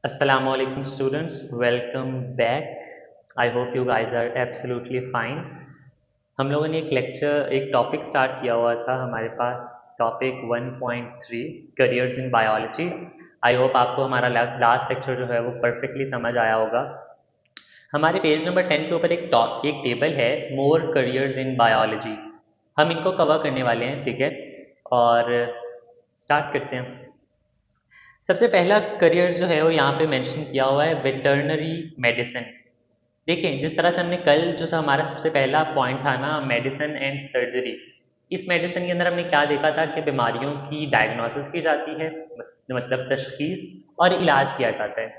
Assalamualaikum students, welcome back. I hope you guys are absolutely fine. हम लोगों ने एक टॉपिक स्टार्ट किया हुआ था हमारे पास topic 1.3 careers in biology. I hope आपको हमारा लास्ट लेक्चर जो है वो परफेक्टली समझ आया होगा। हमारे पेज नंबर 10 के ऊपर एक टेबल है मोर करियर्स इन बायोलॉजी। हम इनको कवर करने वाले हैं, ठीक है। और स्टार्ट करते हैं। सबसे पहला करियर जो है वो यहाँ पे मेंशन किया हुआ है वेटरनरी मेडिसिन। देखिए, जिस तरह से हमने कल जो सा हमारा सबसे पहला पॉइंट था ना, मेडिसिन एंड सर्जरी। इस मेडिसिन के अंदर हमने क्या देखा था कि बीमारियों की डायग्नोसिस की जाती है, मतलब तशखीस और इलाज किया जाता है।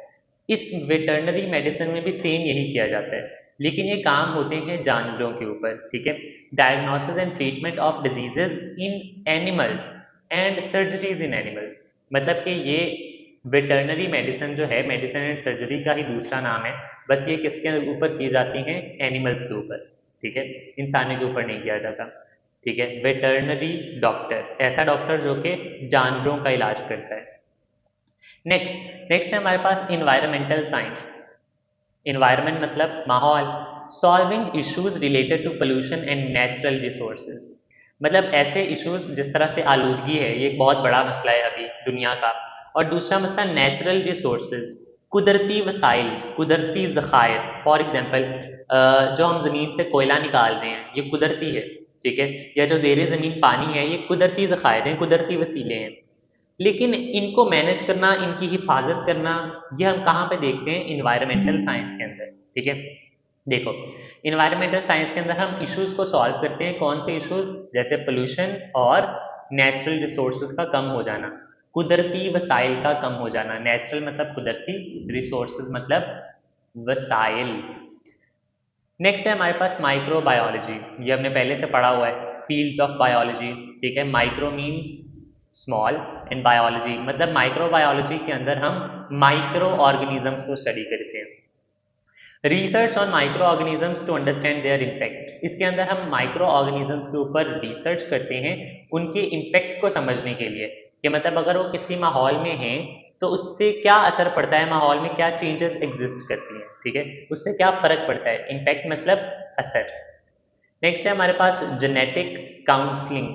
इस वेटरनरी मेडिसिन में भी सेम यही किया जाता है, लेकिन ये काम होते हैं जानवरों के ऊपर, ठीक है। Diagnosis and treatment of diseases in animals and surgeries in animals. मतलब कि ये वेटरनरी मेडिसिन जो है, मेडिसिन एंड सर्जरी का ही दूसरा नाम है। बस ये किसके ऊपर की जाती हैं? एनिमल्स के ऊपर, ठीक है। इंसानों के ऊपर नहीं किया जाता, ठीक है। वेटरनरी डॉक्टर, ऐसा डॉक्टर जो कि जानवरों का इलाज करता है। नेक्स्ट नेक्स्ट है हमारे पास इन्वायरमेंटल साइंस। इन्वायरमेंट मतलब माहौल। Solving issues related to pollution and natural resources. मतलब ऐसे इश्यूज जिस तरह से आलूदगी है, ये एक बहुत बड़ा मसला है अभी दुनिया का। और दूसरा मसला नेचुरल रिसोर्सेज, कुदरती वसाइल, कुदरती ज़खायर। फॉर एग्जांपल, जो हम ज़मीन से कोयला निकाल रहे हैं ये कुदरती है, ठीक है। या जो ज़ेरे ज़मीन पानी है ये कुदरती ज़खायर हैं, कुदरती वसीले हैं। लेकिन इनको मैनेज करना, इनकी हिफाजत करना, ये हम कहाँ पे देखते हैं? इन्वायरमेंटल साइंस के अंदर, ठीक है। देखो, इन्वायरमेंटल साइंस के अंदर हम इश्यूज को सॉल्व करते हैं। कौन से इश्यूज? जैसे पोल्यूशन और नेचुरल रिसोर्सेज का कम हो जाना, कुदरती वसाइल का कम हो जाना। नेचुरल मतलब कुदरती, रिसोर्सेज मतलब वसाइल। नेक्स्ट है हमारे पास माइक्रोबायोलॉजी। ये हमने पहले से पढ़ा हुआ है, फील्ड्स ऑफ बायोलॉजी, ठीक है। Micro means small and biology मतलब माइक्रोबायोलॉजी के अंदर हम माइक्रो ऑर्गेनिजम्स को स्टडी करते हैं। Research on micro organisms to understand their impact. इसके अंदर हम माइक्रो ऑर्गेनिजम्स के ऊपर रिसर्च करते हैं उनके इम्पैक्ट को समझने के लिए, कि मतलब अगर वो किसी माहौल में हैं तो उससे क्या असर पड़ता है, माहौल में क्या चेंजेस एग्जिस्ट करती हैं, ठीक है। उससे क्या फ़र्क पड़ता है। इम्पैक्ट मतलब असर। नेक्स्ट है हमारे पास जेनेटिक काउंसलिंग।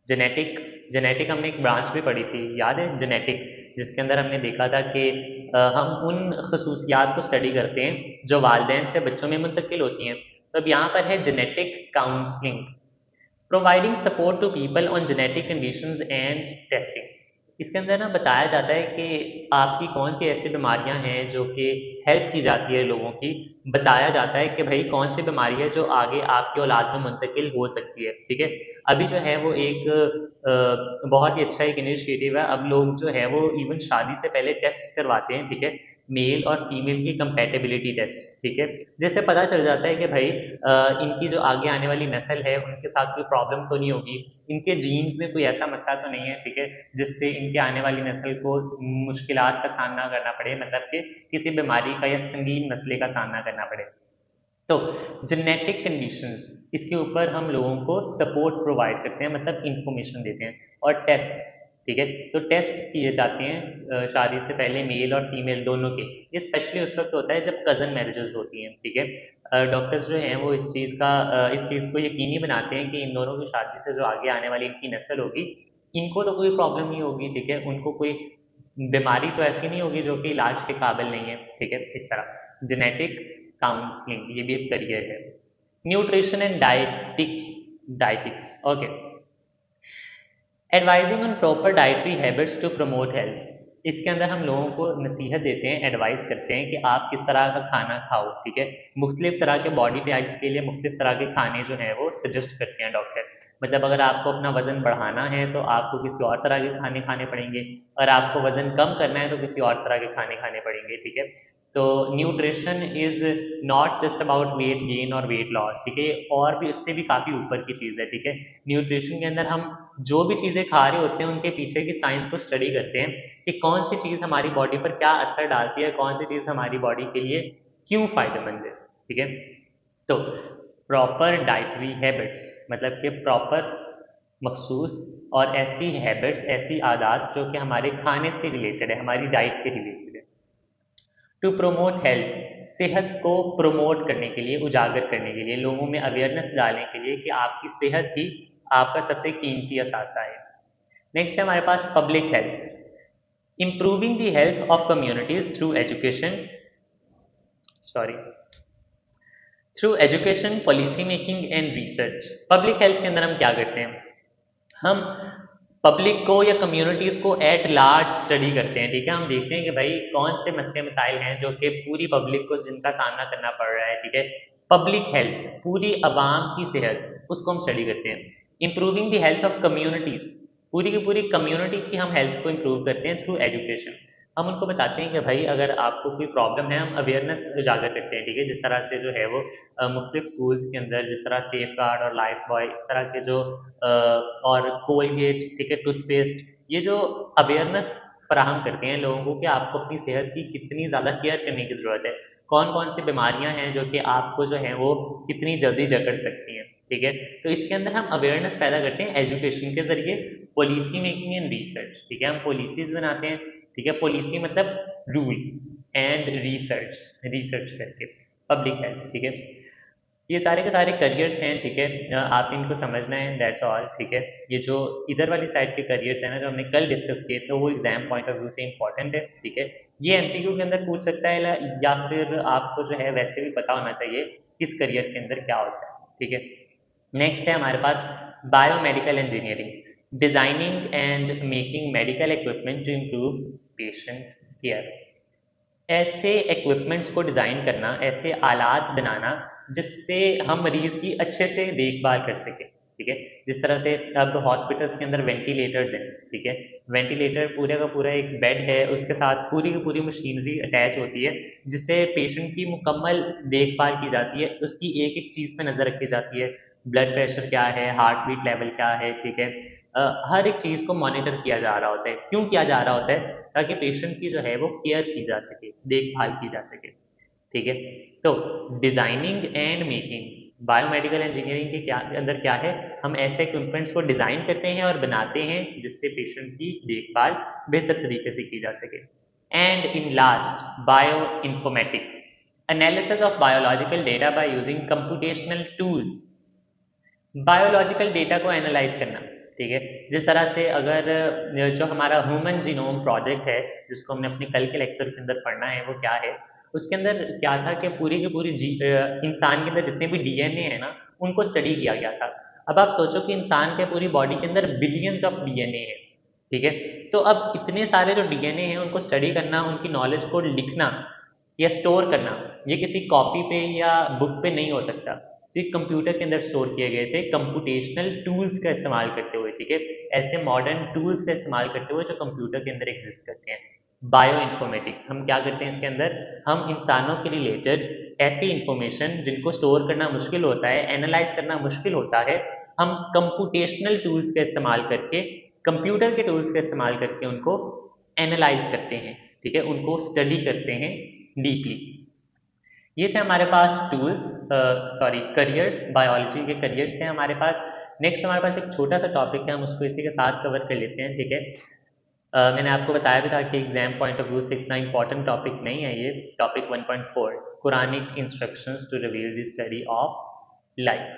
जेनेटिक जेनेटिक हमने एक ब्रांच भी पढ़ी थी, याद है, जेनेटिक्स। जिसके अंदर हमने देखा था कि हम उन खसूसियात को स्टडी करते हैं जो वालदेन से बच्चों में मुंतकिल होती हैं। तो अब यहाँ पर है genetic counselling, providing support to people on genetic conditions and testing. इसके अंदर ना बताया जाता है कि आपकी कौन सी ऐसी बीमारियां हैं जो कि हेल्प की जाती है लोगों की। बताया जाता है कि भाई कौन सी बीमारी है जो आगे आपकी औलाद में मुंतकिल हो सकती है, ठीक है। अभी जो है वो एक बहुत ही अच्छा एक इनिशिएटिव है। अब लोग जो है वो इवन शादी से पहले टेस्ट करवाते हैं, ठीक है। मेल और फीमेल की कंपेटेबिलिटी टेस्ट, ठीक है। जिससे पता चल जाता है कि भाई इनकी जो आगे आने वाली नस्ल है उनके साथ कोई प्रॉब्लम तो नहीं होगी, इनके जीन्स में कोई ऐसा मसला तो नहीं है, ठीक है, जिससे इनके आने वाली नस्ल को मुश्किलात का सामना करना पड़े, मतलब कि किसी बीमारी का या संगीन मसले का सामना करना पड़े। तो जेनेटिक कंडीशंस, इसके ऊपर हम लोगों को सपोर्ट प्रोवाइड करते हैं, मतलब इंफॉर्मेशन देते हैं। और टेस्ट्स, ठीक है। तो टेस्ट्स किए जाते हैं शादी से पहले मेल और फीमेल दोनों के। ये स्पेशली उस वक्त होता है जब कज़न मैरिजेस होती हैं, ठीक है। डॉक्टर्स जो हैं वो इस चीज़ को यकीनी बनाते हैं कि इन दोनों की शादी से जो आगे आने वाली इनकी नस्ल होगी, इनको तो कोई प्रॉब्लम नहीं होगी, ठीक है। उनको कोई बीमारी तो ऐसी नहीं होगी जो कि इलाज के काबिल नहीं है, ठीक है। इस तरह जेनेटिक काउंसलिंग ये भी एक करियर है। Nutrition and dietetics, dietetics, okay. Advising on proper dietary habits to promote health. इसके अंदर हम लोगों को नसीहत देते हैं, एडवाइस करते हैं कि आप किस तरह का खाना खाओ, ठीक है। मुख्तलिफ तरह के बॉडी टाइप्स के लिए मुख्तलिफ तरह के खाने जो हैं वो सजेस्ट करते हैं डॉक्टर। मतलब अगर आपको अपना वज़न बढ़ाना है तो आपको किसी और तरह के खाने खाने पड़ेंगे, और आपको वज़न कम करना है तो किसी और तरह के खाने खाने पड़ेंगे, ठीक है। तो nutrition is not just about weight gain और वेट लॉस, ठीक है। और भी इससे भी काफ़ी ऊपर की चीज़ है, ठीक है। न्यूट्रिशन के अंदर हम जो भी चीज़ें खा रहे होते हैं उनके पीछे की साइंस को स्टडी करते हैं कि कौन सी चीज़ हमारी बॉडी पर क्या असर डालती है, कौन सी चीज़ हमारी बॉडी के लिए क्यों फ़ायदेमंद है, ठीक है। तो प्रॉपर डाइटरी हैबिट्स मतलब कि प्रॉपर मखसूस और ऐसी हैबिट्स, ऐसी आदत जो कि हमारे खाने से रिलेटेड है, हमारी डाइट के रिलेटेड है। टू प्रोमोट हेल्थ, सेहत को प्रोमोट करने के लिए, उजागर करने के लिए, लोगों में अवेयरनेस डालने के लिए कि आपकी सेहत ही आपका सबसे कीमती असासा है। नेक्स्ट है हमारे पास public health, improving the health of communities through education, sorry through education, policy making and research. Public health के अंदर हम क्या करते हैं, हम पब्लिक को या कम्युनिटीज़ को एट लार्ज स्टडी करते हैं। ठीक है, हम देखते हैं कि भाई कौन से मसले मसाइल हैं जो कि पूरी पब्लिक को जिनका सामना करना पड़ रहा है। ठीक है, पब्लिक हेल्थ, पूरी आवाम की सेहत, उसको हम स्टडी करते हैं। Improving the health of communities, पूरी की पूरी कम्युनिटी की हम हेल्थ को इम्प्रूव करते हैं थ्रू एजुकेशन। हम उनको बताते हैं कि भाई अगर आपको कोई प्रॉब्लम है, हम अवेयरनेस उजागर करते हैं। ठीक है, जिस तरह से जो है वो मुख्तलिफ स्कूल्स के अंदर जिस तरह सेफ गार्ड और लाइफ बॉय, इस तरह के जो और कोलगेट, ठीक है, टूथपेस्ट, ये जो अवेयरनेस फराहम करते हैं लोगों को कि आपको अपनी सेहत की कितनी ज़्यादा केयर करने की ज़रूरत है, कौन कौन सी बीमारियां हैं जो कि आपको जो है वो कितनी जल्दी जकड़ सकती हैं। ठीक है, तो इसके अंदर हम अवेयरनेस पैदा करते हैं एजुकेशन के ज़रिए, पॉलिसी मेकिंग एंड रिसर्च। ठीक है, हम पॉलिसीज़ बनाते हैं। ठीक है, पॉलिसी मतलब रूल, एंड रिसर्च, रिसर्च करके पब्लिक हेल्थ। ठीक है, ये सारे के सारे करियर्स हैं। ठीक है, आप इनको समझना है, दैट्स ऑल। ठीक है, ये जो इधर वाली साइड के करियर्स हैं ना, जो हमने कल डिस्कस किए थे, वो एग्जाम पॉइंट ऑफ व्यू से इंपॉर्टेंट है। ठीक है, ये एमसीक्यू के अंदर पूछ सकता है, या फिर आपको जो है वैसे भी पता होना चाहिए किस करियर के अंदर क्या होता है। ठीक है, नेक्स्ट है हमारे पास biomedical engineering, designing and making medical equipment to improve patient care. ऐसे इक्विपमेंट्स को डिज़ाइन करना, ऐसे आलात बनाना जिससे हम मरीज़ की अच्छे से देखभाल कर सकें। ठीक है, जिस तरह से अब हॉस्पिटल्स के अंदर वेंटिलेटर्स हैं। ठीक है, वेंटिलेटर पूरे का पूरा एक बेड है, उसके साथ पूरी की पूरी मशीनरी अटैच होती है जिससे पेशेंट की मुकम्मल देखभाल की जाती है, उसकी एक एक चीज़ पे नज़र रखी जाती है, ब्लड प्रेशर क्या है, हार्ट बीट लेवल क्या है। ठीक है, हर एक चीज़ को मॉनिटर किया जा रहा होता है। क्यों किया जा रहा होता है? ताकि पेशेंट की जो है वो केयर की जा सके, देखभाल की जा सके। ठीक है, तो designing and making, biomedical engineering के क्या अंदर क्या है, हम ऐसे इक्विपमेंट्स को डिज़ाइन करते हैं और बनाते हैं जिससे पेशेंट की देखभाल बेहतर तरीके से की जा सके। And in last, bio informatics, analysis of biological data by using computational tools. Biological data को एनालाइज करना। ठीक है, जिस तरह से अगर जो हमारा ह्यूमन जीनोम प्रोजेक्ट है, जिसको हमने अपने कल के लेक्चर के अंदर पढ़ना है, वो क्या है, उसके अंदर क्या था कि पूरी की पूरी इंसान के अंदर जितने भी डीएनए है ना, उनको स्टडी किया गया था। अब आप सोचो कि इंसान के पूरी बॉडी के अंदर बिलियंस ऑफ डीएनए है। ठीक है, तो अब इतने सारे जो डीएनए हैं उनको स्टडी करना, उनकी नॉलेज को लिखना या स्टोर करना, ये किसी कॉपी पे या बुक पे नहीं हो सकता। तो ये कंप्यूटर के अंदर स्टोर किए गए थे कंप्यूटेशनल टूल्स का इस्तेमाल करते हुए। ठीक है, ऐसे मॉडर्न टूल्स का इस्तेमाल करते हुए जो कंप्यूटर के अंदर एग्जिस्ट करते हैं। बायो इन्फॉर्मेटिक्स, हम क्या करते हैं इसके अंदर, हम इंसानों के रिलेटेड ऐसी इंफॉर्मेशन जिनको स्टोर करना मुश्किल होता है, एनालाइज करना मुश्किल होता है, हम कंप्यूटेशनल टूल्स का इस्तेमाल करके, कंप्यूटर के टूल्स का इस्तेमाल करके उनको एनालाइज करते हैं। ठीक है, उनको स्टडी करते हैं डीपली। ये थे हमारे पास टूल्स, सॉरी करियर्स, बायोलॉजी के करियर्स थे हमारे पास। नेक्स्ट हमारे पास एक छोटा सा टॉपिक है, हम उसको इसी के साथ कवर कर लेते हैं। ठीक है, मैंने आपको बताया भी था कि एग्जाम पॉइंट ऑफ व्यू से इतना इंपॉर्टेंट टॉपिक नहीं है ये। Topic 1.4, Quranic instructions to reveal the study of life.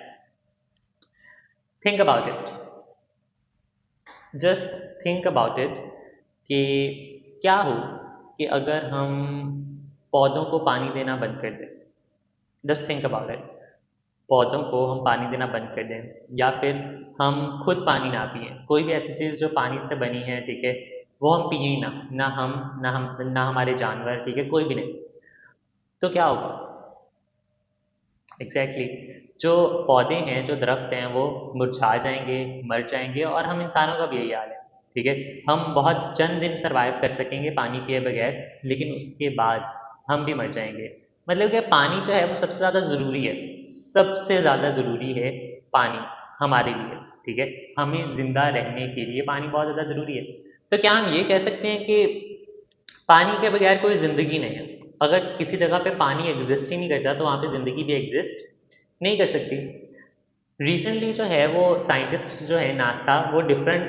Think about it, just think about it कि क्या हो कि अगर हम पौधों को पानी देना बंद कर दें। जस्ट थिंक अबाउट इट, पौधों को हम पानी देना बंद कर दें, या फिर हम खुद पानी ना पिए, कोई भी ऐसी चीज़ जो पानी से बनी है। ठीक है, वो हम पिए ही ना, ना हमारे जानवर। ठीक है, कोई भी नहीं, तो क्या होगा? एग्जैक्टली जो पौधे हैं, जो दरख्त हैं, वो मुरझा जाएंगे, मर जाएंगे, और हम इंसानों का भी यही हाल है। ठीक है, हम बहुत चंद दिन सरवाइव कर सकेंगे पानी पिए बगैर, लेकिन उसके बाद हम भी मर जाएंगे। मतलब कि पानी जो है वो सबसे ज़्यादा ज़रूरी है, सबसे ज़्यादा ज़रूरी है पानी हमारे लिए। ठीक है, हमें ज़िंदा रहने के लिए पानी बहुत ज़्यादा ज़रूरी है। तो क्या हम ये कह सकते हैं कि पानी के बगैर कोई ज़िंदगी नहीं है? अगर किसी जगह पे पानी एग्जिस्ट ही नहीं करता तो वहाँ पे ज़िंदगी भी एग्जिस्ट नहीं कर सकती। रिसेंटली जो है वो साइंटिस्ट जो है नासा, वो डिफरेंट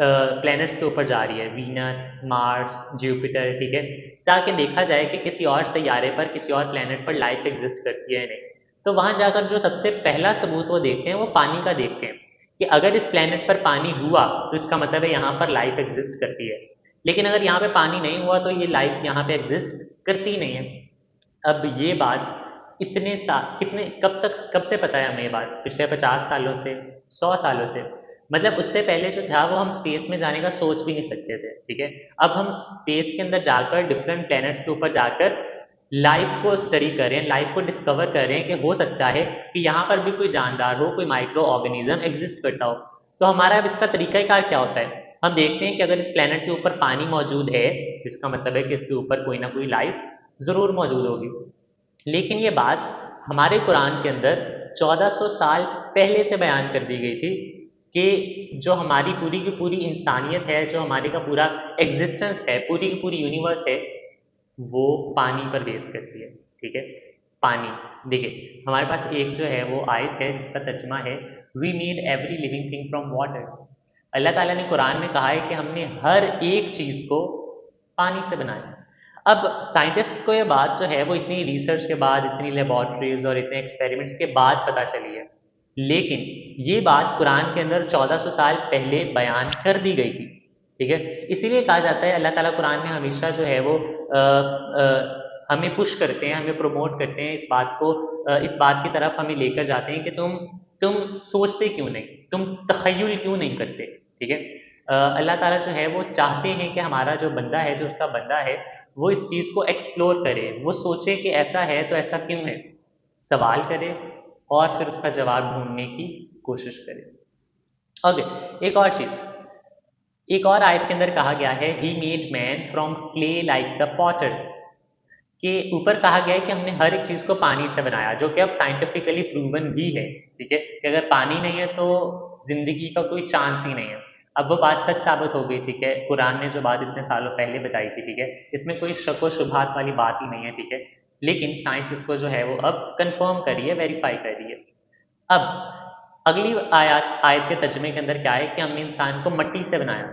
प्लैनेट्स के ऊपर जा रही है, वीनस, मार्स, जुपिटर, ठीक है, ताकि देखा जाए कि किसी और सैयारे पर, किसी और प्लैनेट पर लाइफ एग्जिस्ट करती है या नहीं। तो वहाँ जाकर जो सबसे पहला सबूत वो देखते हैं वो पानी का देखते हैं कि अगर इस प्लैनेट पर पानी हुआ तो इसका मतलब है यहाँ पर लाइफ एग्जिस्ट करती है, लेकिन अगर यहाँ पे पानी नहीं हुआ तो ये लाइफ यहाँ पे एग्जिस्ट करती ही नहीं है। अब ये बात इतने साल, कितने, कब से पता है हमें ये बात? पिछले 50 सालों से, 100 सालों से। मतलब उससे पहले जो था वो हम स्पेस में जाने का सोच भी नहीं सकते थे, ठीक है। अब हम स्पेस के अंदर जाकर, डिफरेंट प्लैनेट्स के ऊपर जाकर लाइफ को स्टडी कर रहे हैं, लाइफ को डिस्कवर कर रहे हैं कि हो सकता है कि यहाँ पर भी कोई जानदार हो, कोई माइक्रो ऑर्गेनिज्म एग्जिस्ट करता हो। तो हमारा अब इसका तरीकाकार क्या होता है? हम देखते हैं कि अगर इस प्लैनेट के ऊपर पानी मौजूद है, इसका मतलब है कि इसके ऊपर कोई ना कोई लाइफ ज़रूर मौजूद होगी। लेकिन ये बात हमारे कुरान के अंदर 1400 साल पहले से बयान कर दी गई थी कि जो हमारी पूरी की पूरी इंसानियत है, जो हमारे का पूरा एग्जिस्टेंस है, पूरी की पूरी यूनिवर्स है, वो पानी पर बेस करती है, ठीक है। पानी, देखिए हमारे पास एक जो है वो आयत है जिसका तर्जमा है, we made every living thing from water. Allah Taala ने कुरान में कहा है कि हमने हर एक चीज़ को पानी से बनाया। अब साइंटिस्ट्स को ये बात जो है वो इतनी रिसर्च के बाद, इतनी लेबॉर्ट्रीज और इतने एक्सपेरिमेंट्स के बाद पता चली है, लेकिन ये बात कुरान के अंदर 1400 साल पहले बयान कर दी गई थी, ठीक है। इसीलिए कहा जाता है अल्लाह ताला कुरान में हमेशा जो है वो हमें पुश करते हैं, हमें प्रमोट करते हैं, इस बात को, इस बात की तरफ हमें लेकर जाते हैं कि तुम सोचते क्यों नहीं, तुम तखय्युल क्यों नहीं करते, ठीक है। अल्लाह ताला जो है वो चाहते हैं कि हमारा जो बंदा है, जो उसका बंदा है, वो इस चीज़ को एक्सप्लोर करे, वो सोचे कि ऐसा है तो ऐसा क्यों है, सवाल करे और फिर उसका जवाब ढूंढने की कोशिश करे। ओके, एक और चीज़, एक और आयत के अंदर कहा गया है, he made man from clay like the Potter, के ऊपर कहा गया है कि हमने हर एक चीज़ को पानी से बनाया, जो कि अब साइंटिफिकली प्रूवन भी है, ठीक है, कि अगर पानी नहीं है तो ज़िंदगी का कोई चांस ही नहीं है। अब वो बात सच साबित हो गई, ठीक है, कुरान ने जो बात इतने सालों पहले बताई थी, ठीक है, इसमें कोई शक व शुबहात वाली बात ही नहीं है, ठीक है, लेकिन साइंस इसको जो है वो अब कंफर्म कर रही है, वेरीफाई कर रही है। अब अगली आयत के तर्जुमे के अंदर क्या है कि हमने इंसान को मट्टी से बनाया।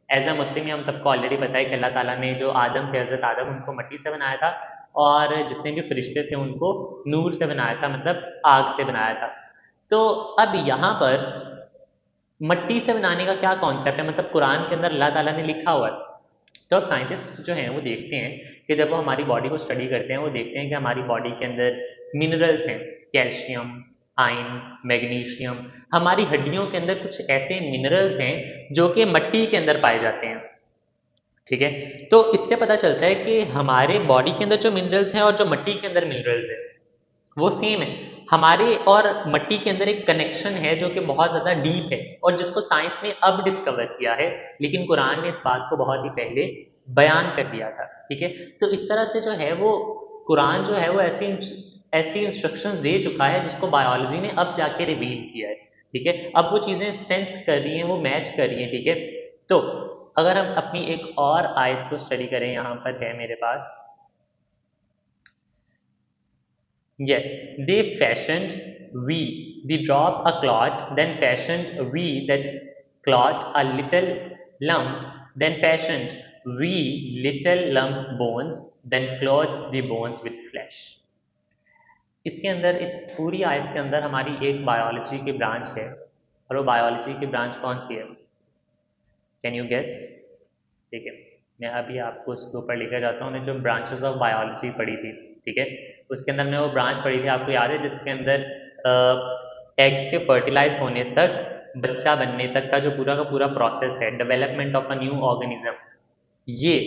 एज अ मुस्लिम हम सबको ऑलरेडी पता है कि अल्लाह ताला ने जो आदम थे, हज़रत आदम, उनको मट्टी से बनाया था, और जितने भी फरिश्ते थे उनको नूर से बनाया था, मतलब आग से बनाया था। तो अब यहाँ पर मट्टी से बनाने का क्या कॉन्सेप्ट है, मतलब कुरान के अंदर अल्लाह ताला ने लिखा हुआ है। तो अब साइंटिस्ट जो हैं वो देखते हैं कि जब वो हमारी बॉडी को स्टडी करते हैं, वो देखते हैं कि हमारी बॉडी के अंदर मिनरल्स हैं, कैल्शियम, आयरन, मैग्नीशियम, हमारी हड्डियों के अंदर कुछ ऐसे मिनरल्स हैं जो कि मट्टी के अंदर पाए जाते हैं, ठीक है। तो इससे पता चलता है कि हमारे बॉडी के अंदर जो मिनरल्स हैं और जो मट्टी के अंदर मिनरल्स हैं वो सेम है। हमारे और मट्टी के अंदर एक कनेक्शन है जो कि बहुत ज़्यादा डीप है और जिसको साइंस ने अब डिस्कवर किया है, लेकिन कुरान ने इस बात को बहुत ही पहले बयान कर दिया था, ठीक है। तो इस तरह से जो है वो कुरान जो है वो ऐसी इंस्ट्रक्शंस दे चुका है जिसको बायोलॉजी ने अब जाके रिवील किया है, ठीक है। अब वो चीज़ें सेंस कर रही हैं, वो मैच कर रही हैं, ठीक है। तो अगर हम अपनी एक और आयत को स्टडी करें, यहाँ पर है मेरे पास, yes, they fashioned we, they drop a clot, then fashioned we that clot a little lump, then fashioned we little lump bones, then clothed the bones with flesh. इसके अंदर, इस पूरी आयत के अंदर हमारी एक बायोलॉजी की ब्रांच है, और वो बायोलॉजी की ब्रांच कौन सी है? Can you guess? ठीक है, मैं अभी आपको उसके ऊपर लेकर जाता हूँ। मैं जो ब्रांचेस ऑफ बायोलॉजी पढ़ी थी, ठीक है, उसके अंदर मैं वो ब्रांच पढ़ी थी, आपको याद है, जिसके अंदर एग के फर्टिलाइज होने तक, बच्चा बनने तक का जो पूरा का पूरा प्रोसेस है, development of a new organism, ये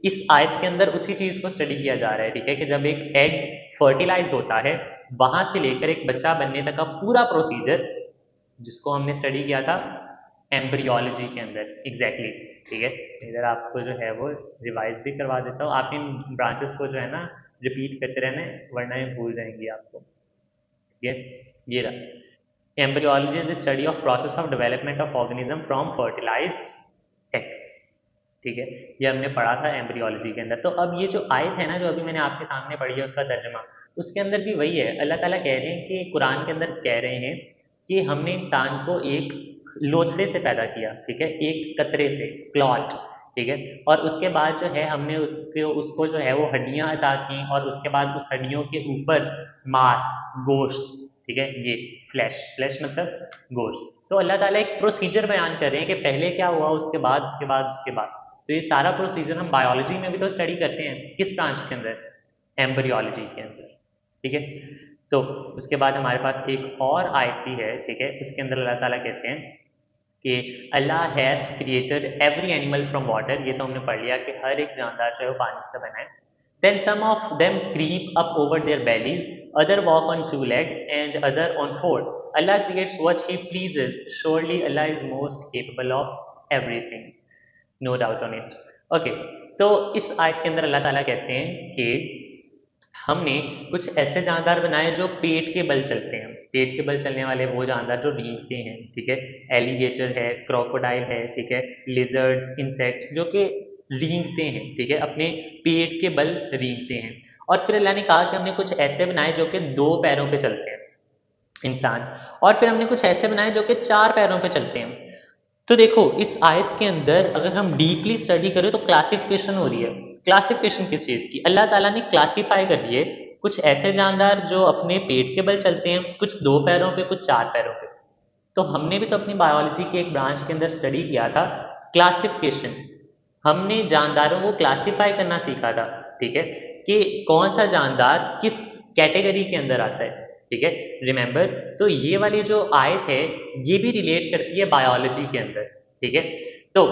इस आयत के अंदर उसी चीज़ को स्टडी किया जा रहा है, ठीक है, कि जब एक एग फर्टिलाइज होता है, वहाँ से लेकर एक बच्चा बनने तक का पूरा प्रोसीजर, जिसको हमने स्टडी किया था एम्ब्रियोलॉजी के अंदर, एग्जैक्टली, ठीक है। इधर आपको जो है वो रिवाइज भी करवा देता हूँ, आप इन ब्रांचेस को जो है ना रिपीट करते रहना, वरना ये भूल जाएंगी आपको, ठीक है। ये रहा, embryology is the study of process of development of organism from fertilised egg, ठीक है, ये हमने पढ़ा था एम्ब्रियोलॉजी के अंदर। तो अब ये जो आयत है ना जो अभी मैंने आपके सामने पढ़ी है, उसका तर्जमा, उसके अंदर भी वही है। अल्लाह ताला कह रहे हैं कि कुरान के अंदर कह रहे हैं कि हमने इंसान को एक लोथड़े से पैदा किया, ठीक है, एक कतरे से, क्लॉट, ठीक है। और उसके बाद जो है हमने उसको जो है वो हड्डियां अता की, और उसके बाद उस हड्डियों के ऊपर मांस, गोश्त, ठीक है, ये फ्लैश, फ्लैश मतलब गोश्त। तो अल्लाह ताला एक प्रोसीजर बयान कर रहे हैं कि पहले क्या हुआ, उसके बाद, उसके बाद, उसके बाद। तो ये सारा प्रोसीजर हम बायोलॉजी में भी तो स्टडी करते हैं, किस ब्रांच के अंदर, एम्ब्रियोलॉजी के अंदर, ठीक है। तो उसके बाद हमारे पास एक और आयत है, ठीक है, उसके अंदर अल्लाह ताला कहते हैं कि Allah has created every animal from water, ये तो हमने पढ़ लिया कि हर एक जानदार जो है वो पानी से बना है। Then some of them creep up over their bellies, other walk on two legs and other on four. Allah creates what he pleases, surely Allah is most capable of everything, no doubt on it. Okay, तो इस आयत के अंदर अल्लाह ताला कहते हैं कि हमने कुछ ऐसे जानदार बनाए जो पेट के बल चलते हैं। पेट के बल चलने वाले वो जानदार जो रेंगते हैं, ठीक है, एलिगेटर है, क्रोकोडाइल है, ठीक है, लिजर्ड्स, इंसेक्ट्स जो कि रेंगते हैं, ठीक है, अपने पेट के बल रेंगते हैं। और फिर अल्लाह ने कहा कि हमने कुछ ऐसे बनाए जो कि 2 पैरों पे चलते हैं, इंसान। और फिर हमने कुछ ऐसे बनाए जो कि 4 पैरों पे चलते हैं। तो देखो इस आयत के अंदर अगर हम डीपली स्टडी करें तो क्लासिफिकेशन हो रही है। क्लासिफिकेशन किस चीज़ की, अल्लाह ताला ने क्लासिफाई कर दिए कुछ ऐसे जानदार जो अपने पेट के बल चलते हैं, कुछ 2 पैरों पे, कुछ 4 पैरों पे। तो हमने भी तो अपनी बायोलॉजी के एक ब्रांच के अंदर स्टडी किया था क्लासिफिकेशन। हमने जानदारों को क्लासिफाई करना सीखा था, ठीक है, कि कौन सा जानदार किस कैटेगरी के अंदर आता है, ठीक है, रिमेंबर। तो ये वाली जो आयत है ये भी रिलेट करती है बायोलॉजी के अंदर, ठीक है। तो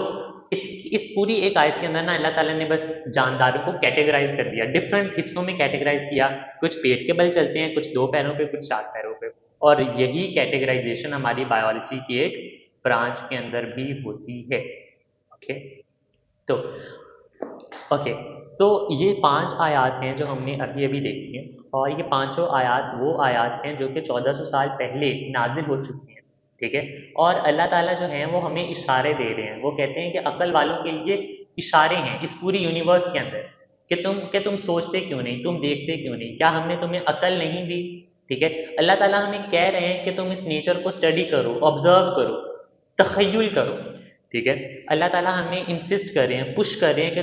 इस पूरी एक आयत के अंदर ना अल्लाह ताला ने बस जानदारों को कैटेगराइज कर दिया, डिफरेंट हिस्सों में कैटेगराइज किया। कुछ पेट के बल चलते हैं, कुछ 2 पैरों पे, कुछ 4 पैरों पे। और यही कैटेगराइजेशन हमारी बायोलॉजी की एक ब्रांच के अंदर भी होती है। ओके, तो ओके, तो ये 5 आयात हैं जो हमने अभी अभी देखी हैं, और ये पांचों आयात वो आयात हैं जो कि 1400 साल पहले नाजिल हो चुकी हैं, ठीक है। और अल्लाह ताला जो हैं वो हमें इशारे दे रहे हैं। वो कहते हैं कि अक्ल वालों के लिए इशारे हैं इस पूरी यूनिवर्स के अंदर, कि तुम सोचते क्यों नहीं, तुम देखते क्यों नहीं, क्या हमने तुम्हें अक्ल नहीं दी, ठीक है। अल्लाह ताला हमें कह रहे हैं कि तुम इस नेचर को स्टडी करो, ऑब्जर्व करो, तखय्युल करो, ठीक है। अल्लाह ताला हमें इंसिस्ट कर रहे हैं, पुश कर रहे हैं कि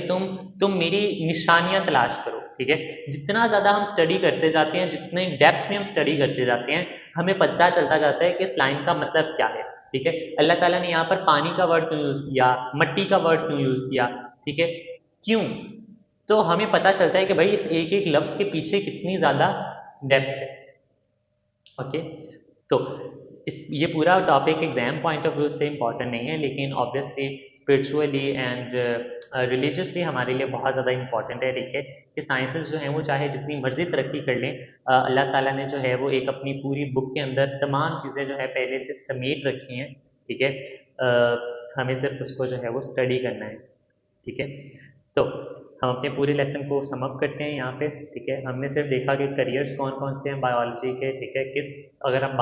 तुम मेरी निशानियां तलाश करो, ठीक है। जितना ज़्यादा हम स्टडी करते जाते हैं, जितने डेप्थ में हम स्टडी करते जाते हैं, हमें पता चलता जाता है कि इस लाइन का मतलब क्या है, ठीक है। अल्लाह ताला ने यहाँ पर पानी का वर्ड क्यों यूज़ किया, मट्टी का वर्ड क्यों यूज़ किया, ठीक है, क्यों। तो हमें पता चलता है कि भाई इस एक एक लफ्ज़ के पीछे कितनी ज़्यादा डेप्थ है। ओके, तो ये पूरा topic exam point of view से इम्पॉर्टेंट नहीं है, लेकिन ऑब्वियसली स्पिरिचुअली एंड रिलीजियसली हमारे लिए बहुत ज़्यादा इम्पॉर्टेंट है। देखिए कि साइंसेस जो हैं वो चाहे जितनी मर्जी तरक्की कर लें, अल्लाह ताला ने जो है वो एक अपनी पूरी बुक के अंदर तमाम चीज़ें जो है पहले से समेट रखी हैं, ठीक है। हमें सिर्फ उसको जो है वो स्टडी करना है, ठीक है। तो हम अपने पूरे लेसन को समअप करते हैं यहाँ पे, ठीक है। हमने सिर्फ देखा कि करियर्स कौन कौन से हैं बायोलॉजी के, ठीक है, किस, अगर हम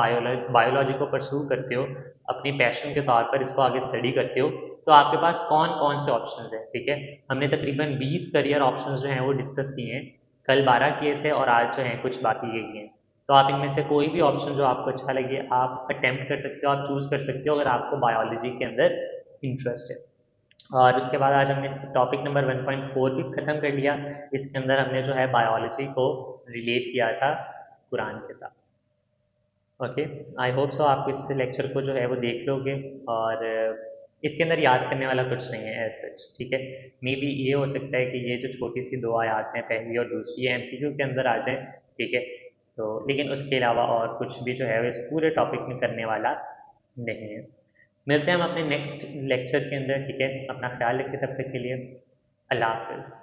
बायोलॉजी को परस्यू करते हो अपनी पैशन के तौर पर, इसको आगे स्टडी करते हो, तो आपके पास कौन कौन से ऑप्शंस हैं, ठीक है। हमने तकरीबन 20 करियर ऑप्शंस जो हैं वो डिस्कस किए हैं, कल 12 किए थे और आज जो हैं कुछ बाकी गई हैं। तो आप इनमें से कोई भी ऑप्शन जो आपको अच्छा लगे आप अटेम्प्ट कर सकते हो, आप चूज़ कर सकते हो अगर आपको बायोलॉजी के अंदर इंटरेस्ट है। और उसके बाद आज हमने टॉपिक नंबर 1.4 भी ख़त्म कर लिया। इसके अंदर हमने जो है बायोलॉजी को रिलेट किया था कुरान के साथ। ओके, आई होप सो आप इस लेक्चर को जो है वो देख लोगे, और इसके अंदर याद करने वाला कुछ नहीं है एज सच, ठीक है। मे बी ये हो सकता है कि ये जो छोटी सी 2 आयत हैं, पहली और दूसरी, एमसीक्यू के अंदर आ जाएं, ठीक है। तो लेकिन उसके अलावा और कुछ भी जो है वो इस पूरे टॉपिक में करने वाला नहीं है। मिलते हैं हम अपने नेक्स्ट लेक्चर के अंदर, ठीक है। अपना ख्याल रखिए, तब तक के लिए अल्लाह हाफ़िज़।